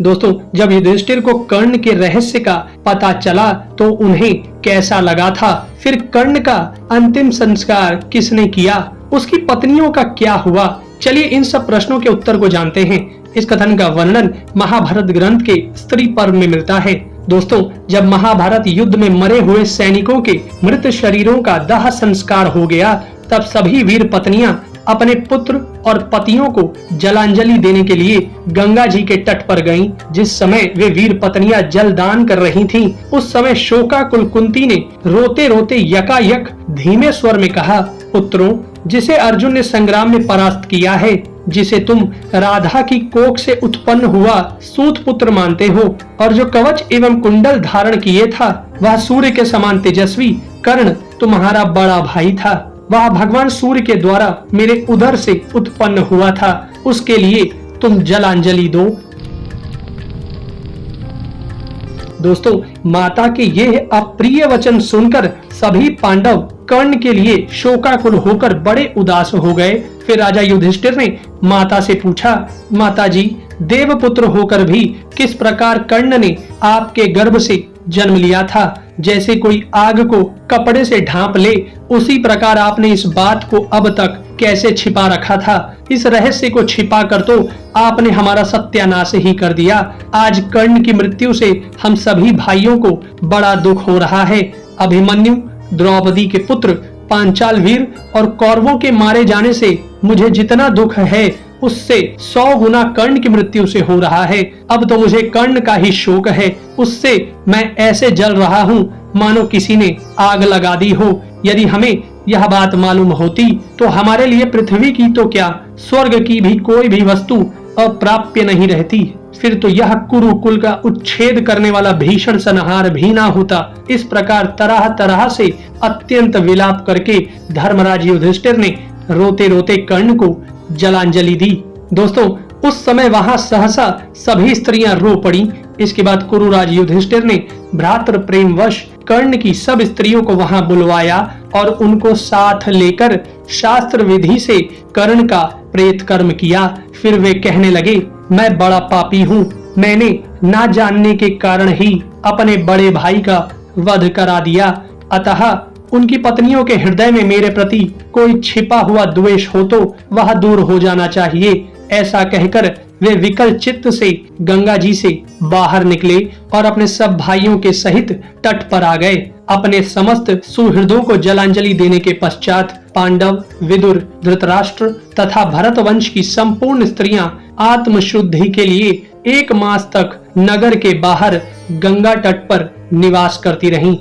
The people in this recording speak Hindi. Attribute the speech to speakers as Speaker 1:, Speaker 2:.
Speaker 1: दोस्तों, जब युधिष्ठिर को कर्ण के रहस्य का पता चला तो उन्हें कैसा लगा था? फिर कर्ण का अंतिम संस्कार किसने किया? उसकी पत्नियों का क्या हुआ? चलिए इन सब प्रश्नों के उत्तर को जानते हैं। इस कथन का वर्णन महाभारत ग्रंथ के स्त्री पर्व में मिलता है। दोस्तों, जब महाभारत युद्ध में मरे हुए सैनिकों के मृत शरीरों का दाह संस्कार हो गया, तब सभी वीर पत्नियां अपने पुत्र और पतियों को जलांजलि देने के लिए गंगा जी के तट पर गईं। जिस समय वे वीर पत्नियां जल दान कर रही थीं, उस समय शोकाकुल कुंती ने रोते रोते यकायक धीमे स्वर में कहा, पुत्रों, जिसे अर्जुन ने संग्राम में परास्त किया है, जिसे तुम राधा की कोख से उत्पन्न हुआ सूत पुत्र मानते हो और जो कवच एवं कुंडल धारण किए था, वह सूर्य के समान तेजस्वी कर्ण तुम्हारा बड़ा भाई था। वह भगवान सूर्य के द्वारा मेरे उदर से उत्पन्न हुआ था। उसके लिए तुम जलांजलि दो। दोस्तों, माता के ये अप्रिय वचन सुनकर सभी पांडव कर्ण के लिए शोकाकुल होकर बड़े उदास हो गए। फिर राजा युधिष्ठिर ने माता से पूछा, माता जी, देवपुत्र होकर भी किस प्रकार कर्ण ने आपके गर्भ से जन्म लिया था? जैसे कोई आग को कपड़े से ढांप ले, उसी प्रकार आपने इस बात को अब तक कैसे छिपा रखा था? इस रहस्य को छिपा कर तो आपने हमारा सत्यानाश ही कर दिया। आज कर्ण की मृत्यु से हम सभी भाइयों को बड़ा दुख हो रहा है। अभिमन्यु, द्रौपदी के पुत्र, पांचाल वीर और कौरवों के मारे जाने से मुझे जितना दुख है, उससे 100 गुना कर्ण की मृत्यु से हो रहा है। अब तो मुझे कर्ण का ही शोक है। उससे मैं ऐसे जल रहा हूँ मानो किसी ने आग लगा दी हो। यदि हमें यह बात मालूम होती तो हमारे लिए पृथ्वी की तो क्या, स्वर्ग की भी कोई भी वस्तु अप्राप्य नहीं रहती। फिर तो यह कुरुकुल का उच्छेद करने वाला भीषण संहार भी ना होता। इस प्रकार तरह तरह से अत्यंत विलाप करके धर्मराज युधिष्ठिर ने रोते रोते कर्ण को जलांजलि दी। दोस्तों, उस समय वहां सहसा सभी स्त्रियां रो पड़ी। इसके बाद कुरुराज युधिष्ठिर ने भ्रातृ प्रेमवश कर्ण की सब स्त्रियों को वहां बुलवाया और उनको साथ लेकर शास्त्र विधि से कर्ण का प्रेत कर्म किया। फिर वे कहने लगे, मैं बड़ा पापी हूँ। मैंने ना जानने के कारण ही अपने बड़े भाई का वध करा दिया। अतः उनकी पत्नियों के हृदय में मेरे प्रति कोई छिपा हुआ द्वेष हो तो वह दूर हो जाना चाहिए। ऐसा कहकर वे विकल चित्त से गंगा जी से बाहर निकले और अपने सब भाइयों के सहित तट पर आ गए। अपने समस्त सुहृदों को जलांजलि देने के पश्चात पांडव, विदुर, धृतराष्ट्र तथा भरत वंश की संपूर्ण स्त्रियां आत्मशुद्धि के लिए 1 मास तक नगर के बाहर गंगा तट पर निवास करती रहीं।